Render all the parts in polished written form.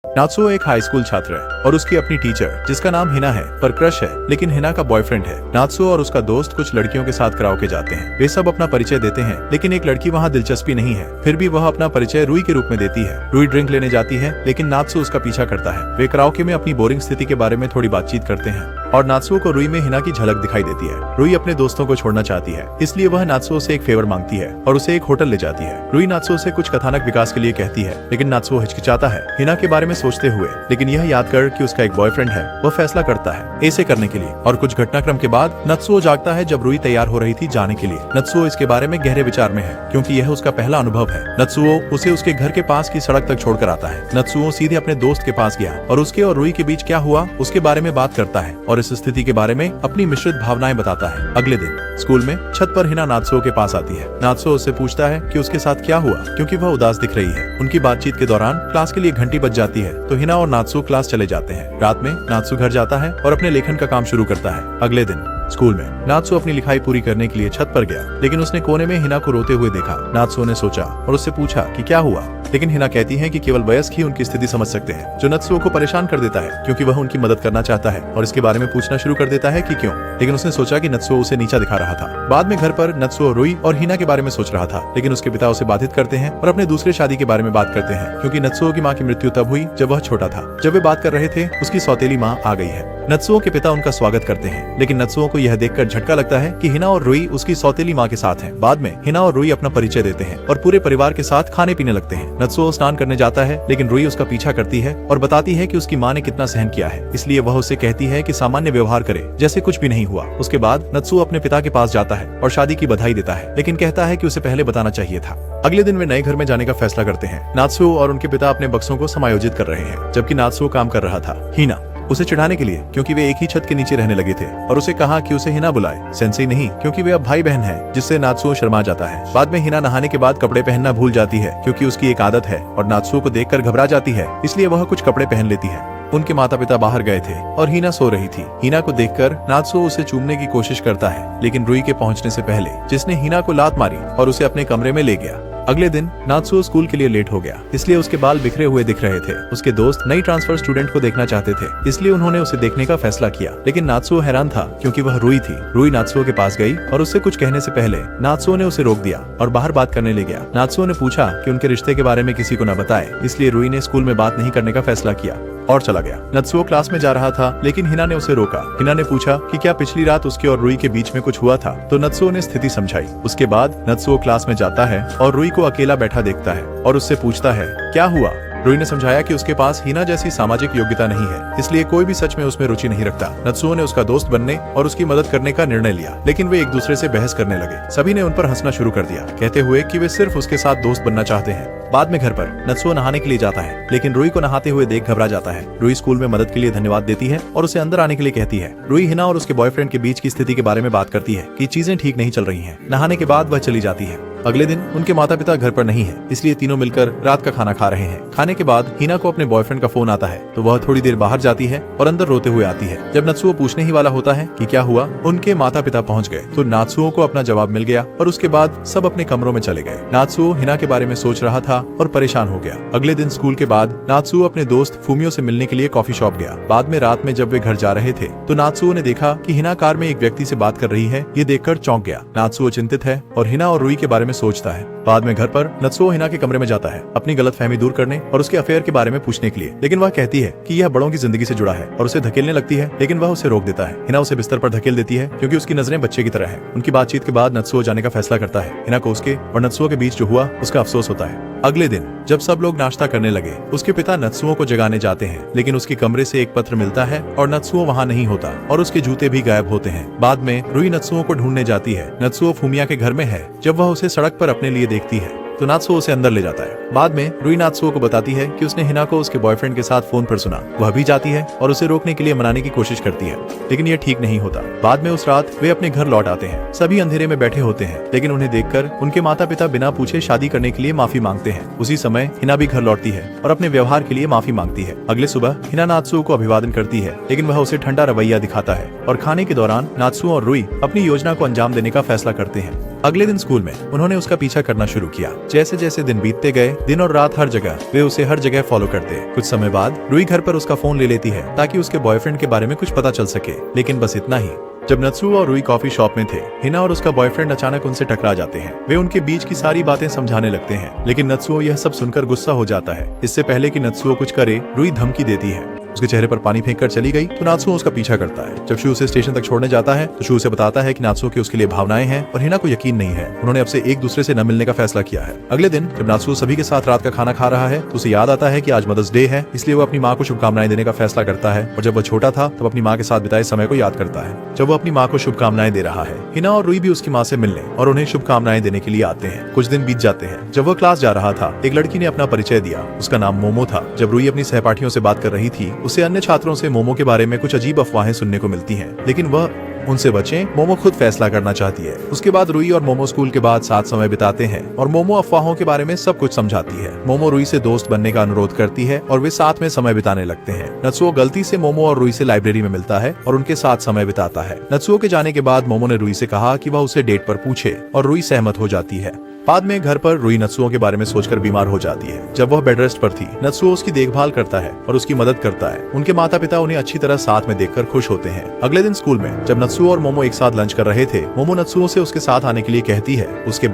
नात्सुओ एक high school छात्र है और उसकी अपनी टीचर जिसका नाम हिना है पर क्रश है, लेकिन हिना का बॉयफ्रेंड है। नात्सुओ और उसका दोस्त कुछ लड़कियों के साथ कराओके जाते हैं। वे सब अपना परिचय देते हैं, लेकिन एक लड़की वहाँ दिलचस्पी नहीं है। फिर भी वह अपना परिचय रुई के रूप में देती है। रुई ड्रिंक लेने जाती है, लेकिन नात्सुओ उसका पीछा करता है। वे कराओके में अपनी बोरिंग स्थिति के बारे में थोड़ी बातचीत करते हैं और नात्सुओ को रुई में हिना की झलक दिखाई देती है। रुई अपने दोस्तों को छोड़ना चाहती है, इसलिए वह नात्सुओ से एक फेवर मांगती है और उसे एक होटल ले जाती है। रुई नात्सुओ से कुछ कथानक विकास के लिए कहती है, लेकिन नात्सुओ हिचकिचाता है हिना के बारे में सोचते हुए। लेकिन यह याद कर कि उसका एक बॉयफ्रेंड है, वह फैसला करता है ऐसे करने के लिए। और कुछ घटनाक्रम के बाद नात्सुओ जागता है जब रुई तैयार हो रही थी जाने के लिए। नात्सुओ इसके बारे में गहरे विचार में है, क्योंकि यह उसका पहला अनुभव है। नात्सुओ उसे उसके घर के पास की सड़क तक छोड़कर आता है। नात्सुओ सीधे अपने दोस्त के पास गया और उसके और रुई के बीच क्या हुआ उसके बारे में बात करता है और इस स्थिति के बारे में अपनी मिश्रित भावनाएं बताता है। अगले दिन स्कूल में छत पर हिना नात्सुओ के पास आती है। नात्सुओ उससे पूछता है कि उसके साथ क्या हुआ, क्योंकि वह उदास दिख रही है। उनकी बातचीत के दौरान क्लास के लिए घंटी बज जाती है, तो हिना और नात्सुओ क्लास चले जाते हैं। रात में नात्सुओ घर जाता है और अपने लेखन का काम शुरू करता है। अगले दिन स्कूल में नात्सुओ अपनी लिखाई पूरी करने के लिए छत पर गया, लेकिन उसने कोने में हिना को रोते हुए देखा। नात्सुओ ने सोचा और उससे पूछा कि क्या हुआ, लेकिन हिना कहती है कि केवल वयस्क ही उनकी स्थिति समझ सकते हैं, जो नात्सुओ को परेशान कर देता है, क्योंकि वह उनकी मदद करना चाहता है और इसके बारे में पूछना शुरू कर देता है कि क्यों। लेकिन उसने सोचा कि नात्सुओ उसे नीचा दिखा रहा था। बाद में घर पर नात्सुओ रुई और हिना के बारे में सोच रहा था, लेकिन उसके पिता उसे बाधित करते हैं और अपने दूसरे शादी के बारे में बात करते हैं, क्योंकि नात्सुओ की माँ की मृत्यु तब हुई जब वह छोटा था। जब वे बात कर रहे थे, उसकी सौतेली माँ आ गई है। नात्सुओ के पिता उनका स्वागत करते हैं, लेकिन नात्सुओ को यह देखकर झटका लगता है कि हिना और रुई उसकी सौतेली माँ के साथ हैं। बाद में हिना और रुई अपना परिचय देते हैं और पूरे परिवार के साथ खाने पीने लगते हैं। नात्सुओ स्नान करने जाता है, लेकिन रुई उसका पीछा करती है और बताती है कि उसकी माँ ने कितना सहन किया है, इसलिए वह उसे कहती है कि सामान्य व्यवहार करे जैसे कुछ भी नहीं हुआ। उसके बाद नात्सुओ अपने पिता के पास जाता है और शादी की बधाई देता है, लेकिन कहता है कि उसे पहले बताना चाहिए था। अगले दिन वे नए घर में जाने का फैसला करते हैं। नात्सुओ और उनके पिता अपने बक्सों को समायोजित कर रहे हैं, जबकि नात्सुओ काम कर रहा था। हिना उसे चिढ़ाने के लिए, क्योंकि वे एक ही छत के नीचे रहने लगे थे, और उसे कहा कि उसे हिना बुलाए, सेंसेई नहीं, क्योंकि वे अब भाई बहन हैं, जिससे नात्सुओ शर्मा जाता है। बाद में हिना नहाने के बाद कपड़े पहनना भूल जाती है, क्योंकि उसकी एक आदत है, और नात्सुओ को देखकर घबरा जाती है, इसलिए वह कुछ कपड़े पहन लेती है। उनके माता पिता बाहर गए थे और हिना सो रही थी। हिना को देखकर नात्सुओ उसे चूमने की कोशिश करता है, लेकिन रुई के पहुंचने से पहले जिसने हिना को लात मारी और उसे अपने कमरे में ले गया। अगले दिन नात्सुओ स्कूल के लिए लेट हो गया, इसलिए उसके बाल बिखरे हुए दिख रहे थे। उसके दोस्त नई ट्रांसफर स्टूडेंट को देखना चाहते थे, इसलिए उन्होंने उसे देखने का फैसला किया, लेकिन नात्सुओ हैरान था, क्योंकि वह रुई थी। रुई नात्सुओ के पास गई और उससे कुछ कहने से पहले नात्सुओ ने उसे रोक दिया और बाहर बात करने ले गया। नात्सुओ ने पूछा कि उनके रिश्ते के बारे में किसी को न बताए, इसलिए रुई ने स्कूल में बात नहीं करने का फैसला किया और चला गया। नात्सुओ क्लास में जा रहा था, लेकिन हिना ने उसे रोका। हिना ने पूछा कि क्या पिछली रात उसके और रुई के बीच में कुछ हुआ था, तो नात्सुओ ने स्थिति समझाई। उसके बाद नात्सुओ क्लास में जाता है और रुई को अकेला बैठा देखता है और उससे पूछता है क्या हुआ। रुई ने समझाया कि उसके पास हिना जैसी सामाजिक योग्यता नहीं है, इसलिए कोई भी सच में उसमें रुचि नहीं रखता। नात्सुओ ने उसका दोस्त बनने और उसकी मदद करने का निर्णय लिया, लेकिन वे एक दूसरे से बहस करने लगे। सभी ने उन पर हंसना शुरू कर दिया, कहते हुए कि वे सिर्फ उसके साथ दोस्त बनना चाहते हैं। बाद में घर पर नात्सुओ नहाने के लिए जाता है, लेकिन रुई को नहाते हुए देख घबरा जाता है। रुई स्कूल में मदद के लिए धन्यवाद देती है और उसे अंदर आने के लिए कहती है। रुई हिना और उसके बॉयफ्रेंड के बीच की स्थिति के बारे में बात करती है कि चीजें ठीक नहीं चल रही हैं। नहाने के बाद वह चली जाती है। अगले दिन उनके माता पिता घर पर नहीं है, इसलिए तीनों मिलकर रात का खाना खा रहे हैं। खाने के बाद हिना को अपने बॉयफ्रेंड का फोन आता है, तो वह थोड़ी देर बाहर जाती है और अंदर रोते हुए आती है। जब नात्सुओ पूछने ही वाला होता है कि क्या हुआ, उनके माता पिता पहुंच गए, तो नात्सुओ को अपना जवाब मिल गया और उसके बाद सब अपने कमरों में चले गए। नात्सुओ हिना के बारे में सोच रहा था और परेशान हो गया। अगले दिन स्कूल के बाद नात्सुओ अपने दोस्त फूमियो से मिलने के लिए कॉफी शॉप गया। बाद में रात में जब वे घर जा रहे थे, तो नात्सुओ ने देखा कि हिना कार में एक व्यक्ति से बात कर रही है। ये देखकर चौंक गया। नात्सुओ चिंतित है और हिना और रुई के बारे में सोचता है। बाद में घर पर नात्सुओ हिना के कमरे में जाता है अपनी गलतफहमी दूर करने और उसके अफेयर के बारे में पूछने के लिए, लेकिन वह कहती है कि यह बड़ों की जिंदगी से जुड़ा है और उसे धकेलने लगती है, लेकिन वह उसे रोक देता है। हिना उसे बिस्तर पर धकेल देती है, क्योंकि उसकी नजरें बच्चे की तरह है। उनकी बातचीत के बाद नात्सुओ जाने का फैसला करता है। हिना को उसके और नात्सुओ के बीच जो हुआ उसका अफसोस होता है। अगले दिन जब सब लोग नाश्ता करने लगे, उसके पिता नात्सुओ को जगाने जाते हैं, लेकिन उसके कमरे से एक पत्र मिलता है और नात्सुओ वहाँ नहीं होता और उसके जूते भी गायब होते हैं। बाद में रुई नात्सुओ को ढूंढने जाती है। नात्सुओ फूमिया के घर में है। जब वह उसे सड़क पर अपने लिए देखती है, तो नात्सुओ उसे अंदर ले जाता है। बाद में रुई नात्सुओ को बताती है कि उसने हिना को उसके बॉयफ्रेंड के साथ फोन पर सुना। वह भी जाती है और उसे रोकने के लिए मनाने की कोशिश करती है, लेकिन यह ठीक नहीं होता। बाद में उस रात वे अपने घर लौट आते हैं। सभी अंधेरे में बैठे होते हैं, लेकिन उन्हें देखकर उनके माता पिता बिना पूछे शादी करने के लिए माफी मांगते हैं। उसी समय हिना भी घर लौटती है और अपने व्यवहार के लिए माफी मांगती है। अगले सुबह हिना नात्सुओ को अभिवादन करती है, लेकिन वह उसे ठंडा रवैया दिखाता है और खाने के दौरान नात्सुओ और रुई अपनी योजना को अंजाम देने का फैसला करते हैं। अगले दिन स्कूल में उन्होंने उसका पीछा करना शुरू किया। जैसे जैसे दिन बीतते गए, दिन और रात हर जगह वे उसे हर जगह फॉलो करते। कुछ समय बाद रूई घर पर उसका फोन ले लेती है ताकि उसके बॉयफ्रेंड के बारे में कुछ पता चल सके, लेकिन बस इतना ही। जब नत्सुओ और रूई कॉफी शॉप में थे, हिना और उसका बॉयफ्रेंड अचानक उनसे टकरा जाते हैं। वे उनके बीच की सारी बातें समझाने लगते हैं, लेकिन नत्सुओ यह सब सुनकर गुस्सा हो जाता है। इससे पहले कि नत्सुओ कुछ करे, रूई धमकी देती है। उसके चेहरे पर पानी फेंककर चली गई तो नात्सुओ उसका पीछा करता है। जब शू उसे स्टेशन तक छोड़ने जाता है तो शू उसे बताता है कि नात्सुओ की उसके लिए भावनाएं हैं और हिना को यकीन नहीं है। उन्होंने अब से एक दूसरे से न मिलने का फैसला किया है। अगले दिन जब नात्सुओ सभी के साथ रात का खाना खा रहा है तो उसे याद आता है कि आज मदर्स डे है, इसलिए वो अपनी माँ को शुभकामनाएं देने का फैसला करता है। और जब वो छोटा था तब अपनी माँ के साथ बिताए समय को याद करता है। जब वो अपनी माँ को शुभकामनाएं दे रहा है, हिना और रूई भी उसकी माँ से मिलने और उन्हें शुभकामनाएं देने के लिए आते हैं। कुछ दिन बीत जाते हैं। जब वह क्लास जा रहा था, एक लड़की ने अपना परिचय दिया। उसका नाम मोमो था। जब रूई अपनी सहपाठियों से बात कर रही थी, उसे अन्य छात्रों से मोमो के बारे में कुछ अजीब अफवाहें सुनने को मिलती हैं, लेकिन वह उनसे बचे। मोमो खुद फैसला करना चाहती है। उसके बाद रूई और मोमो स्कूल के बाद साथ समय बिताते हैं और मोमो अफवाहों के बारे में सब कुछ समझाती है। मोमो रूई से दोस्त बनने का अनुरोध करती है और वे साथ में समय बिताने लगते हैं। नत्सुओ गलती से मोमो और रूई से लाइब्रेरी में मिलता है और उनके साथ समय बिताता है। नत्सुओ के जाने के बाद मोमो ने रूई से कहा कि वह उसे डेट पर पूछे और रूई सहमत हो जाती है। बाद में घर पर रूई नत्सुओ के बारे में सोचकर बीमार हो जाती है। जब वह बेड रेस्ट पर थी, नत्सुओ उसकी देखभाल करता है और उसकी मदद करता है। उनके माता पिता उन्हें अच्छी तरह साथ में देखकर खुश होते हैं। अगले दिन स्कूल में जब नत्सुओ और मोमो एक साथ लंच कर रहे थे, मोमो नत्सुओ से उसके साथ आने के लिए कहती है। उसके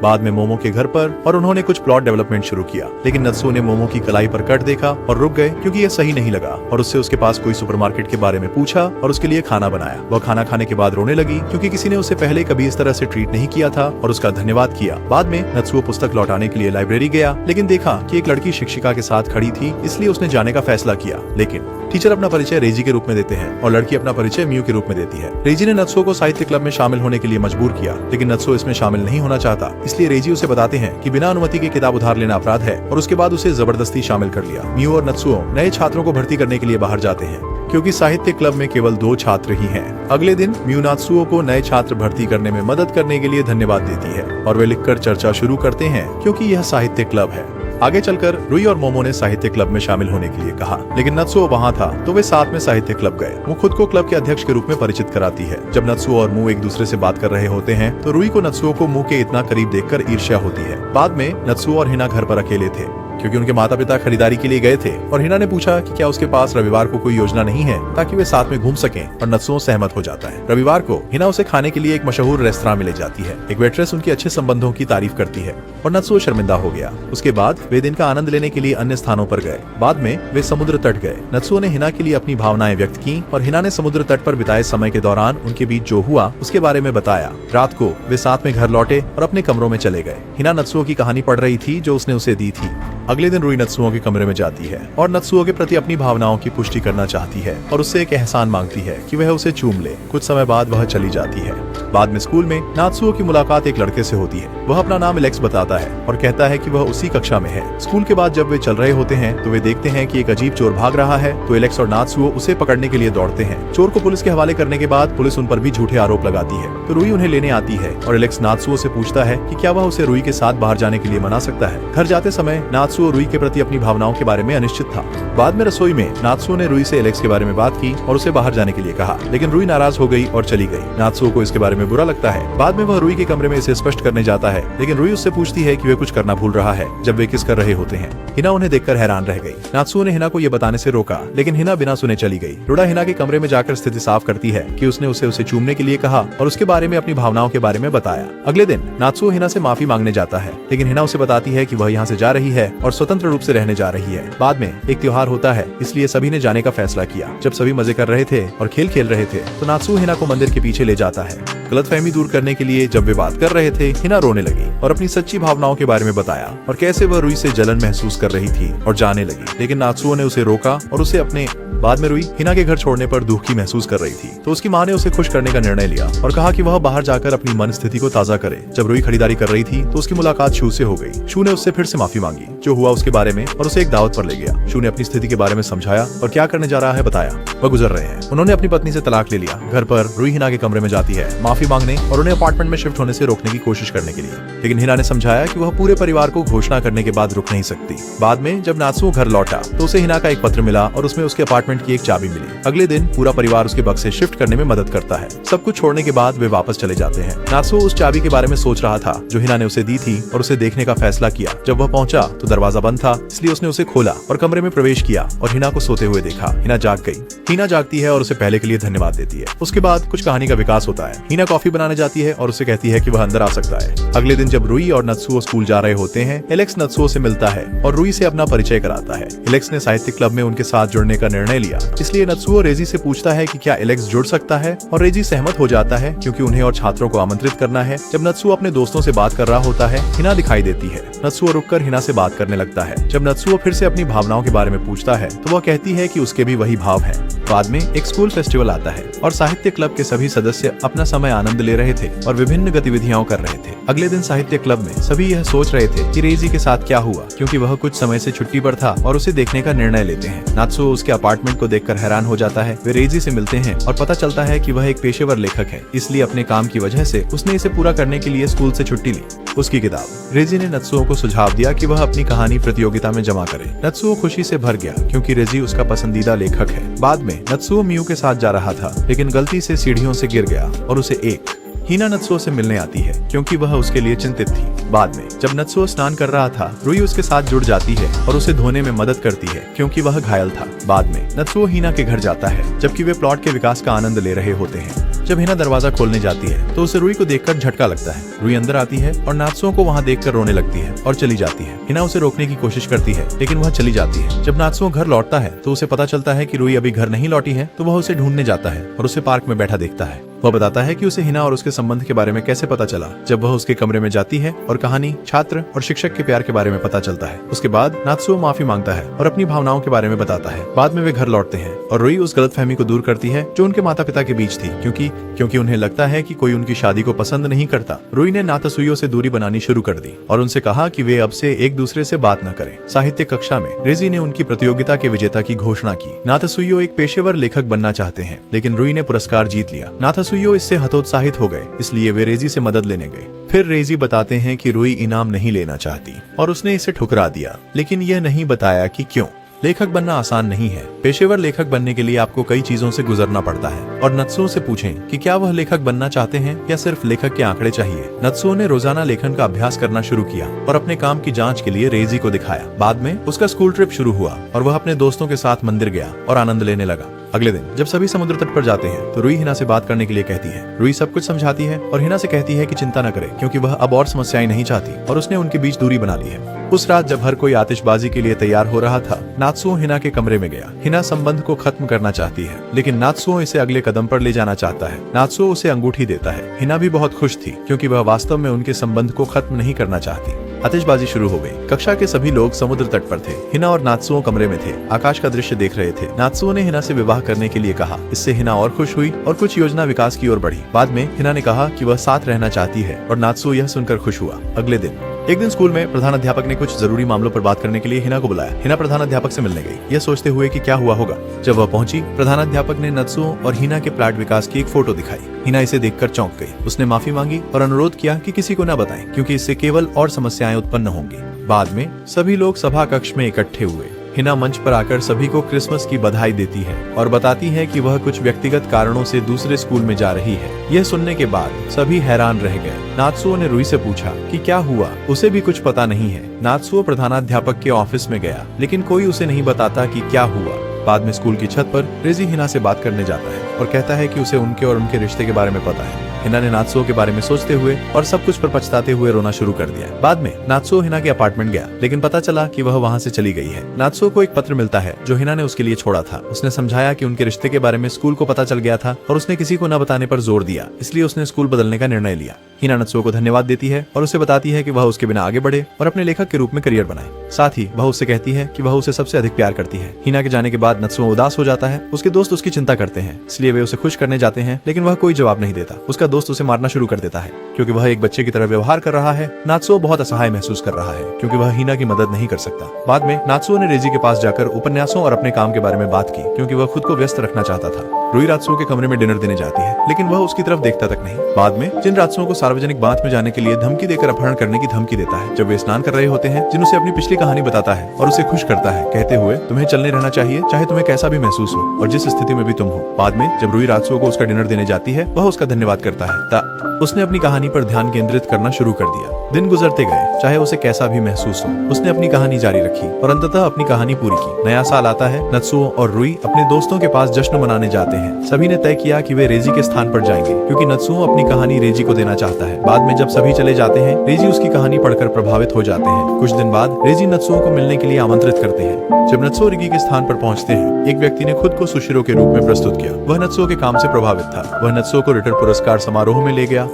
बाद में मोमो के घर पर और उन्होंने कुछ प्लॉट डेवलपमेंट शुरू किया, लेकिन नत्सुओ ने मोमो की कलाई पर कट देखा और रुक गए क्योंकि यह सही नहीं लगा और उससे उसके पास कोई सुपरमार्केट के बारे में पूछा और उसके लिए खाना बनाया। वह खाना खाने के बाद रोने लगी क्योंकि किसी ने उसे पहले कभी इस तरह से ट्रीट नहीं किया था और उसका धन्यवाद किया। बाद में नत्सुओ पुस्तक लौटाने के लिए लाइब्रेरी गया, लेकिन देखा कि एक लड़की शिक्षिका के साथ खड़ी थी, इसलिए उसने जाने का फैसला किया। लेकिन टीचर अपना परिचय रेजी के रूप में देते हैं और लड़की अपना परिचय म्यू के रूप में देती है। रेजी ने नत्सुओ को साहित्य क्लब में शामिल होने के लिए मजबूर किया, लेकिन नत्सुओ इसमें शामिल नहीं होना चाहता, इसलिए रेजी उसे बताते हैं कि बिना अनुमति के किताब उधार लेना अपराध है और उसके बाद उसे जबरदस्ती शामिल कर लिया। म्यू और नत्सुओ नए छात्रों को भर्ती करने के लिए बाहर जाते हैं क्योंकि साहित्य क्लब में केवल 2 छात्र ही हैं। अगले दिन म्यू नात्सुओ को नए छात्र भर्ती करने में मदद करने के लिए धन्यवाद देती है और वे लिखकर चर्चा शुरू करते हैं क्योंकि यह साहित्य क्लब है। आगे चलकर रूई और मोमो ने साहित्य क्लब में शामिल होने के लिए कहा, लेकिन नत्सुओ वहाँ था तो वे साथ में साहित्य क्लब गए। वो खुद को क्लब के अध्यक्ष के रूप में परिचित कराती है। जब नत्सुओ और मू एक दूसरे से बात कर रहे होते हैं तो रूई को नत्सुओ को मू के इतना करीब देखकर ईर्ष्या होती है। बाद में नत्सुओ और हिना घर पर अकेले थे क्योंकि उनके माता पिता खरीदारी के लिए गए थे और हिना ने पूछा कि क्या उसके पास रविवार को कोई योजना नहीं है ताकि वे साथ में घूम सकें और नत्सुओ सहमत हो जाता है। रविवार को हिना उसे खाने के लिए एक मशहूर रेस्तरां में ले जाती है। एक वेट्रेस उनके अच्छे संबंधों की तारीफ करती है और नत्सुओ शर्मिंदा हो गया। उसके बाद वे दिन का आनंद लेने के लिए अन्य स्थानों पर गए। बाद में वे समुद्र तट गए। नत्सुओ ने हिना के लिए अपनी भावनाएं व्यक्त की और हिना ने समुद्र तट पर बिताए समय के दौरान उनके बीच जो हुआ उसके बारे में बताया। रात को वे साथ में घर लौटे और अपने कमरों में चले गए। हिना नत्सुओ की कहानी पढ़ रही थी जो उसने उसे दी थी। अगले दिन रूई नत्सुओ के कमरे में जाती है और नत्सुओ के प्रति अपनी भावनाओं की पुष्टि करना चाहती है और उससे एक एहसान मांगती है कि वह उसे चूम ले। कुछ समय बाद वह चली जाती है। बाद में स्कूल में नात्सुओ की मुलाकात एक लड़के से होती है। वह अपना नाम एलेक्स बताता है और कहता है कि वह उसी कक्षा में है। स्कूल के बाद जब वे चल रहे होते हैं तो वे देखते हैं कि एक अजीब चोर भाग रहा है, तो एलेक्स और नात्सुओ उसे पकड़ने के लिए दौड़ते हैं। चोर को पुलिस के हवाले करने के बाद पुलिस उन पर भी झूठे आरोप लगाती है, तो रूई उन्हें लेने आती है और एलेक्स नात्सुओ से पूछता है कि क्या वह उसे रूई के साथ बाहर जाने के लिए मना सकता है। घर जाते समय नात्सुओ रूई के प्रति अपनी भावनाओं के बारे में अनिश्चित था। बाद में रसोई में नात्सुओ ने रूई से एलेक्स के बारे में बात की और उसे बाहर जाने के लिए कहा, लेकिन रूई नाराज हो गई और चली गई। नात्सुओ को इसके बारे में बुरा लगता है। बाद में वह रूई के कमरे में इसे स्पष्ट करने जाता है, लेकिन रूई उससे पूछती है कि वे कुछ करना भूल रहा है जब वे किस कर रहे होते हैं। हिना उन्हें देखकर हैरान रह गई। नात्सुओ ने हिना को यह बताने से रोका, लेकिन हिना बिना सुने चली गई। रुडा हिना के कमरे में जाकर स्थिति साफ करती है कि उसने उसे चूमने के लिए कहा और उसके बारे में अपनी भावनाओं के बारे में बताया। अगले दिन नात्सुओ हिना से माफी मांगने जाता है, लेकिन हिना उसे बताती है कि वह यहाँ से जा रही है और स्वतंत्र रूप से रहने जा रही है। बाद में एक त्योहार होता है, इसलिए सभी ने जाने का फैसला किया। जब सभी मजे कर रहे थे और खेल खेल रहे थे तो नात्सुओ हिना को मंदिर के पीछे ले जाता है। गलतफहमी दूर करने के लिए जब वे बात कर रहे थे, हिना रोने लगी और अपनी सच्ची भावनाओं के बारे में बताया और कैसे वह रूई से जलन महसूस कर रही थी और जाने लगी, लेकिन नात्सुओ ने उसे रोका और उसे अपने बाद में रूई हिना के घर छोड़ने पर दुख की महसूस कर रही थी, तो उसकी माँ ने उसे खुश करने का निर्णय लिया और कहा कि वह बाहर जाकर अपनी मन स्थिति को ताजा करे। जब रूई खरीदारी कर रही थी तो उसकी मुलाकात शू से हो गई। शू ने उससे फिर से माफी मांगी, जो जो हुआ उसके बारे में और उसे एक दावत पर ले गया। शू ने अपनी स्थिति के बारे में समझाया और क्या करने जा रहा है बताया। वह गुजर रहे हैं। उन्होंने अपनी पत्नी से तलाक ले लिया। घर पर रूही हिना के कमरे में जाती है माफी मांगने और उन्हें अपार्टमेंट में शिफ्ट होने से रोकने की कोशिश करने के लिए, लेकिन हिना ने समझाया कि वह पूरे परिवार को घोषणा करने के बाद रुक नहीं सकती। बाद में जब नात्सुओ घर लौटा तो उसे हिना का एक पत्र मिला और उसमें उसके अपार्टमेंट की एक चाबी मिली। अगले दिन पूरा परिवार उसके बक्से शिफ्ट करने में मदद करता है। सब कुछ छोड़ने के बाद वे वापस चले जाते हैं। नात्सुओ उस चाबी के बारे में सोच रहा था जो हिना ने उसे दी थी और उसे देखने का फैसला किया। जब वह पहुंचा तो दरवाजा बंद था, इसलिए उसने उसे खोला और कमरे में प्रवेश किया और हिना को सोते हुए देखा। हिना जाग गई। हिना जागती है और उसे पहले के लिए धन्यवाद देती है। उसके बाद कुछ कहानी का विकास होता है। हिना कॉफी बनाने जाती है और उसे कहती है कि वह अंदर आ सकता है। अगले दिन जब रूही और नत्सुओ स्कूल जा रहे होते हैं, एलेक्स नत्सुओ से मिलता है और रूही से अपना परिचय कराता है। एलेक्स ने साहित्यिक क्लब में उनके साथ जुड़ने का निर्णय लिया, इसलिए नत्सुओ रेजी से पूछता है कि क्या एलेक्स जुड़ सकता है और रेजी सहमत हो जाता है क्योंकि उन्हें और छात्रों को आमंत्रित करना है। जब नत्सुओ अपने दोस्तों से बात कर रहा होता है, हिना दिखाई देती है। नत्सुओ रुककर हिना से बात करने लगता है। जब नत्सुओ फिर से अपनी भावनाओं के बारे में पूछता है तो वह कहती है कि उसके भी वही भाव है। बाद में एक स्कूल फेस्टिवल आता है और साहित्य क्लब के सभी सदस्य अपना समय आनंद ले रहे थे और विभिन्न गतिविधियां कर रहे थे। अगले दिन साहित्य क्लब में सभी यह सोच रहे थे कि रेजी के साथ क्या हुआ, क्योंकि वह कुछ समय से छुट्टी पर था और उसे देखने का निर्णय लेते हैं। नात्सुओ उसके अपार्टमेंट को देखकर हैरान हो जाता है। वे रेजी से मिलते हैं और पता चलता है कि वह एक पेशेवर लेखक है, इसलिए अपने काम की वजह से उसने इसे पूरा करने के लिए स्कूल से छुट्टी ली। उसकी किताब। रेजी ने नत्सुओ को सुझाव दिया कि वह अपनी कहानी प्रतियोगिता में जमा करे। नत्सुओ खुशी से भर गया क्योंकि रेजी उसका पसंदीदा लेखक है। बाद में नत्सुओ मियू के साथ जा रहा था, लेकिन गलती से सीढ़ियों से गिर गया और उसे एक हिना नत्सुओ से मिलने आती है क्योंकि वह उसके लिए चिंतित थी। बाद में जब नत्सुओ स्नान कर रहा था, रूही उसके साथ जुड़ जाती है और उसे धोने में मदद करती है क्योंकि वह घायल था। बाद में नत्सुओ हिना के घर जाता है जबकि वे प्लॉट के विकास का आनंद ले रहे होते हैं। जब हिना दरवाजा खोलने जाती है तो उसे रूही को देखकर झटका लगता है। रूही अंदर आती है और नात्सुओ को वहाँ देखकर रोने लगती है और चली जाती है। हिना उसे रोकने की कोशिश करती है लेकिन वह चली जाती है। जब नात्सुओ घर लौटता है तो उसे पता चलता है कि रूही अभी घर नहीं लौटी है, तो वह उसे ढूंढने जाता है और उसे पार्क में बैठा देखता है। वह बताता है कि उसे हिना और उसके संबंध के बारे में कैसे पता चला। जब वह उसके कमरे में जाती है और कहानी, छात्र और शिक्षक के प्यार के बारे में पता चलता है। उसके बाद नात्सुओ माफी मांगता है और अपनी भावनाओं के बारे में बताता है। बाद में वे घर लौटते हैं और रूही उस गलतफहमी को दूर करती है जो उनके माता पिता के बीच थी, क्योंकि उन्हें लगता है कि कोई उनकी शादी को पसंद नहीं करता। रूही ने नात्सुओ से दूरी बनानी शुरू कर दी और उनसे कहा कि वे अब से एक दूसरे से बात न करें। साहित्य कक्षा में रेजी ने उनकी प्रतियोगिता के विजेता की घोषणा की। नात्सुओ एक पेशेवर लेखक बनना चाहते हैं, लेकिन रूही ने पुरस्कार जीत लिया। नात्सुओ इससे हतोत्साहित हो गए, इसलिए वे रेजी से मदद लेने गए। फिर रेजी बताते हैं कि रूही इनाम नहीं लेना चाहती और उसने इसे ठुकरा दिया, लेकिन यह नहीं बताया कि क्यों। लेखक बनना आसान नहीं है। पेशेवर लेखक बनने के लिए आपको कई चीजों से गुजरना पड़ता है। और नत्सुओ से पूछें कि क्या वह लेखक बनना चाहते हैं या सिर्फ लेखक के आंकड़े चाहिए। नत्सुओ ने रोजाना लेखन का अभ्यास करना शुरू किया और अपने काम की जांच के लिए रेजी को दिखाया। बाद में उसका स्कूल ट्रिप शुरू हुआ और वह अपने दोस्तों के साथ मंदिर गया और आनंद लेने लगा। अगले दिन जब सभी समुद्र तट पर जाते हैं तो रूही हिना से बात करने के लिए कहती है। रूही सब कुछ समझाती है और हिना से कहती है कि चिंता न करे क्योंकि वह अब और समस्याएं नहीं चाहती और उसने उनके बीच दूरी बना ली है। उस रात जब हर कोई आतिशबाजी के लिए तैयार हो रहा था, नात्सुओ हिना के कमरे में गया। हिना संबंध को खत्म करना चाहती है, लेकिन नात्सुओ इसे अगले कदम पर ले जाना चाहता है। नात्सुओ उसे अंगूठी देता है। हिना भी बहुत खुश थी क्योंकि वह वास्तव में उनके संबंध को खत्म नहीं करना चाहती। आतिशबाजी शुरू हो गई। कक्षा के सभी लोग समुद्र तट पर थे। हिना और नात्सुओ कमरे में थे, आकाश का दृश्य देख रहे थे। नात्सुओ ने हिना से विवाह करने के लिए कहा। इससे हिना और खुश हुई और कुछ योजना विकास की ओर बढ़ी। बाद में हिना ने कहा कि वह साथ रहना चाहती है और नात्सुओ यह सुनकर खुश हुआ। अगले दिन एक दिन स्कूल में प्रधान अध्यापक ने कुछ जरूरी मामलों पर बात करने के लिए हिना को बुलाया। हिना प्रधान अध्यापक से मिलने गई, यह सोचते हुए कि क्या हुआ होगा। जब वह पहुंची, प्रधान अध्यापक ने नत्सुओ और हिना के प्लाट विकास की एक फोटो दिखाई। हिना इसे देखकर चौंक गई। उसने माफी मांगी और अनुरोध किया कि किसी को न बताएं क्योंकि इससे केवल और समस्याएं उत्पन्न होंगी। बाद में सभी लोग सभा कक्ष में इकट्ठे हुए। हिना मंच पर आकर सभी को क्रिसमस की बधाई देती है और बताती है कि वह कुछ व्यक्तिगत कारणों से दूसरे स्कूल में जा रही है। यह सुनने के बाद सभी हैरान रह गए। नात्सुओ ने रूही से पूछा कि क्या हुआ, उसे भी कुछ पता नहीं है। नात्सुओ प्रधानाध्यापक के ऑफिस में गया, लेकिन कोई उसे नहीं बताता कि क्या हुआ। बाद में स्कूल की छत पर रेजी हिना से बात करने जाता है और कहता है कि उसे उनके और उनके रिश्ते के बारे में पता है। हिना ने नात्सुओ के बारे में सोचते हुए और सब कुछ पर पछताते हुए रोना शुरू कर दिया। बाद में नात्सुओ हिना के अपार्टमेंट गया, लेकिन पता चला कि वह वहां से चली गई है। नात्सुओ को एक पत्र मिलता है जो हिना ने उसके लिए छोड़ा था। उसने समझाया कि उनके रिश्ते के बारे में स्कूल को पता चल गया था और उसने किसी को न बताने पर जोर दिया, इसलिए उसने स्कूल बदलने का निर्णय लिया। हिना नात्सुओ को धन्यवाद देती है और उसे बताती है कि वह उसके बिना आगे बढ़े और अपने लेखक के रूप में करियर बनाए। साथ ही वह उससे कहती है कि वह उसे सबसे अधिक प्यार करती है। हिना के जाने के बाद नात्सुओ उदास हो जाता है। उसके दोस्त उसकी चिंता करते हैं, इसलिए वे उसे खुश करने जाते हैं, लेकिन वह कोई जवाब नहीं देता। उसका दोस्त उसे मारना शुरू कर देता है क्योंकि वह एक बच्चे की तरह व्यवहार कर रहा है। नात्सुओ बहुत असहाय महसूस कर रहा है क्योंकि वह हिना की मदद नहीं कर सकता। बाद में नात्सुओ ने रेजी के पास जाकर उपन्यासों और अपने काम के बारे में बात की क्योंकि वह खुद को व्यस्त रखना चाहता था। रुई रात्सुओ के कमरे में डिनर देने जाती है लेकिन वह उसकी तरफ देखता तक नहीं। बाद में जिन रात्सुओं को सार्वजनिक बांथ में जाने के लिए धमकी देकर अपहरण करने की धमकी देता है। जब वे स्नान कर रहे होते हैं, जिन उसे अपनी पिछली कहानी बताता है और उसे खुश करता है कहते हुए तुम्हें चलने रहना चाहिए चाहे तुम्हें कैसा भी महसूस हो और जिस स्थिति में भी तुम हो। बाद में जब रुई रात्सुओ को उसका डिनर देने जाती है वह उसका धन्यवाद करता है। उसने अपनी कहानी पर ध्यान केंद्रित करना शुरू कर दिया। दिन गुजरते गए, चाहे उसे कैसा भी महसूस हो, उसने अपनी कहानी जारी रखी और अंततः अपनी कहानी पूरी की। नया साल आता है। नत्सुओ और रुई अपने दोस्तों के पास जश्न मनाने जाते हैं। सभी ने तय किया कि वे रेजी के स्थान पर जाएंगे क्योंकि नत्सुओ अपनी कहानी रेजी को देना चाहता है। बाद में जब सभी चले जाते हैं, रेजी उसकी कहानी पढ़कर प्रभावित हो जाते हैं। कुछ दिन बाद रेजी नत्सुओ को मिलने के लिए आमंत्रित करते हैं। जब नत्सुओ रिगी के स्थान पर पहुंचते हैं, एक व्यक्ति ने खुद को सुशिरो के रूप में प्रस्तुत किया। वह नत्सुओ के काम से प्रभावित था। वह नत्सुओ को रिटर पुरस्कार समारोह में ले गया।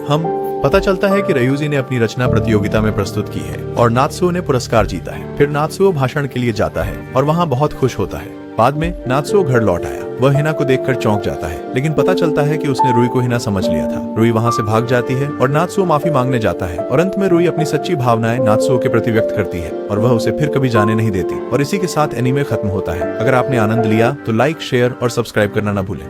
पता चलता है कि रयूजी ने अपनी रचना प्रतियोगिता में प्रस्तुत की है और नात्सुओ ने पुरस्कार जीता है। फिर नात्सुओ भाषण के लिए जाता है और वहाँ बहुत खुश होता है। बाद में नात्सुओ घर लौट आया। वह हिना को देखकर चौंक जाता है लेकिन पता चलता है कि उसने रुई को हिना समझ लिया था। रुई वहाँ से भाग जाती है और नात्सुओ माफी मांगने जाता है और अंत में रुई अपनी सच्ची भावनाएं नात्सुओ के प्रति व्यक्त करती है और वह उसे फिर कभी जाने नहीं देती। और इसी के साथ एनीमे खत्म होता है। अगर आपने आनंद लिया तो लाइक, शेयर और सब्सक्राइब करना न भूलें।